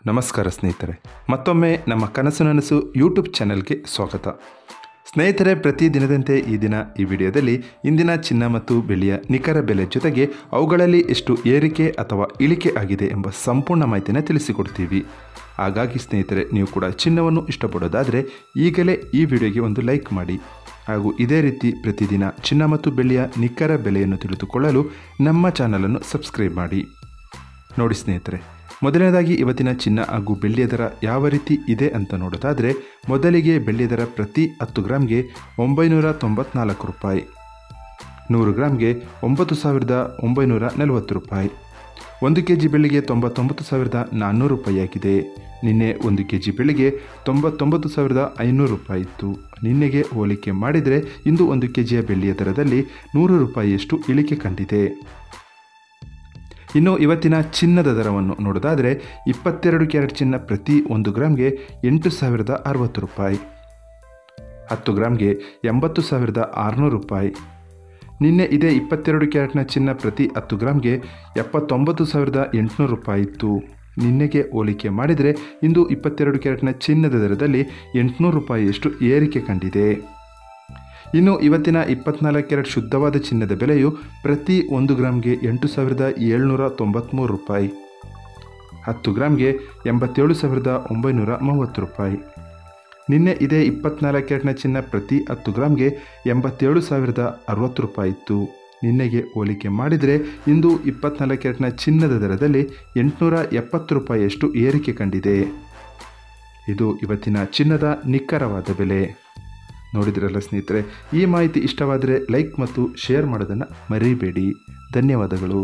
ನಮಸ್ಕಾರ ಸ್ನೇಹಿತರೆ, ಮತ್ತೊಮ್ಮೆ ನಮ್ಮ ಕನಸು ನನಸು ಯೂಟ್ಯೂಬ್ ಚಾನೆಲ್ಗೆ ಸ್ವಾಗತ. ಸ್ನೇಹಿತರೆ, ಪ್ರತಿದಿನದಂತೆ ಈ ವಿಡಿಯೋದಲ್ಲಿ ಇಂದಿನ ಚಿನ್ನ ಮತ್ತು ಬೆಳ್ಳಿಯ ನಿಖರ ಬೆಲೆ ಜೊತೆಗೆ ಅವುಗಳಲ್ಲಿ ಎಷ್ಟು ಏರಿಕೆ ಅಥವಾ ಇಳಿಕೆ ಆಗಿದೆ ಎಂಬ ಸಂಪೂರ್ಣ ಮಾಹಿತಿನ ತಿಳಿಸಿಕೊಡ್ತೀವಿ. ಹಾಗಾಗಿ ಸ್ನೇಹಿತರೆ, ನೀವು ಕೂಡ ಚಿನ್ನವನ್ನು ಇಷ್ಟಪಡೋದಾದರೆ ಈಗಲೇ ಈ ವಿಡಿಯೋಗೆ ಒಂದು ಲೈಕ್ ಮಾಡಿ. ಹಾಗೂ ಇದೇ ರೀತಿ ಪ್ರತಿದಿನ ಚಿನ್ನ ಮತ್ತು ಬೆಳ್ಳಿಯ ನಿಖರ ಬೆಲೆಯನ್ನು ತಿಳಿದುಕೊಳ್ಳಲು ನಮ್ಮ ಚಾನಲನ್ನು ಸಬ್ಸ್ಕ್ರೈಬ್ ಮಾಡಿ. ನೋಡಿ ಸ್ನೇಹಿತರೆ, ಮೊದಲನೇದಾಗಿ ಇವತ್ತಿನ ಚಿನ್ನ ಹಾಗೂ ಬೆಳ್ಳಿಯ ದರ ಯಾವ ರೀತಿ ಇದೆ ಅಂತ ನೋಡೋದಾದರೆ, ಮೊದಲಿಗೆ ಬೆಳ್ಳಿಯ ದರ ಪ್ರತಿ 10 ಗ್ರಾಮ್ಗೆ 994 ರೂಪಾಯಿ, 100 ಗ್ರಾಮ್ಗೆ 9,940 ರೂಪಾಯಿ, 1 kg ಬೆಳ್ಳಿಗೆ 99,400 ರೂಪಾಯಿ ಆಗಿದೆ. ನಿನ್ನೆ 1 kg ಬೆಳ್ಳಿಗೆ 99,500 ರೂಪಾಯಿ ಇತ್ತು. ನಿನ್ನೆಗೆ ಹೋಲಿಕೆ ಮಾಡಿದರೆ ಇಂದು 1 kg ಬೆಳ್ಳಿಯ ದರದಲ್ಲಿ 100 ರೂಪಾಯಿಯಷ್ಟು ಇಳಿಕೆ ಕಂಡಿದೆ. ಇನ್ನು ಇವತ್ತಿನ ಚಿನ್ನದ ದರವನ್ನು ನೋಡೋದಾದರೆ, 22 ಕ್ಯಾರೆಟ್ ಚಿನ್ನ ಪ್ರತಿ 1 ಗ್ರಾಮ್ಗೆ 8,060 ರೂಪಾಯಿ, 10 ಗ್ರಾಮ್ಗೆ 80,600 ರೂಪಾಯಿ. ನಿನ್ನೆ ಇದೇ 22 ಕ್ಯಾರೆಟ್ನ ಚಿನ್ನ ಪ್ರತಿ 10 ಗ್ರಾಮ್ಗೆ 79,800 ರೂಪಾಯಿ ಇತ್ತು. ನಿನ್ನೆಗೆ ಹೋಲಿಕೆ ಮಾಡಿದರೆ ಇಂದು 22 ಕ್ಯಾರೆಟ್ನ ಚಿನ್ನದ ದರದಲ್ಲಿ 800 ರೂಪಾಯಿಯಷ್ಟು ಏರಿಕೆ ಕಂಡಿದೆ. ಇನ್ನು ಇವತ್ತಿನ 24 ಕ್ಯಾರೆಟ್ ಶುದ್ಧವಾದ ಚಿನ್ನದ ಬೆಲೆಯು ಪ್ರತಿ 1 ಗ್ರಾಮ್ಗೆ 8,793 ರೂಪಾಯಿ, 10 ಗ್ರಾಮ್ಗೆ 87,930 ರೂಪಾಯಿ. ನಿನ್ನೆ ಇದೇ 24 ಕ್ಯಾರೆಟ್ನ ಚಿನ್ನ ಪ್ರತಿ 10 ಗ್ರಾಮ್ಗೆ 87,060 ರೂಪಾಯಿ ಇತ್ತು. ನಿನ್ನೆಗೆ ಹೋಲಿಕೆ ಮಾಡಿದರೆ ಇಂದು 24 ಕ್ಯಾರೆಟ್ನ ಚಿನ್ನದ ದರದಲ್ಲಿ 870 ರೂಪಾಯಿಯಷ್ಟು ಏರಿಕೆ ಕಂಡಿದೆ. ಇದು ಇವತ್ತಿನ ಚಿನ್ನದ ನಿಖರವಾದ ಬೆಲೆ. ನೋಡಿದ್ರಲ್ಲ ಸ್ನೇಹಿತರೆ, ಈ ಮಾಹಿತಿ ಇಷ್ಟವಾದರೆ ಲೈಕ್ ಮತ್ತು ಶೇರ್ ಮಾಡೋದನ್ನು ಮರಿಬೇಡಿ. ಧನ್ಯವಾದಗಳು.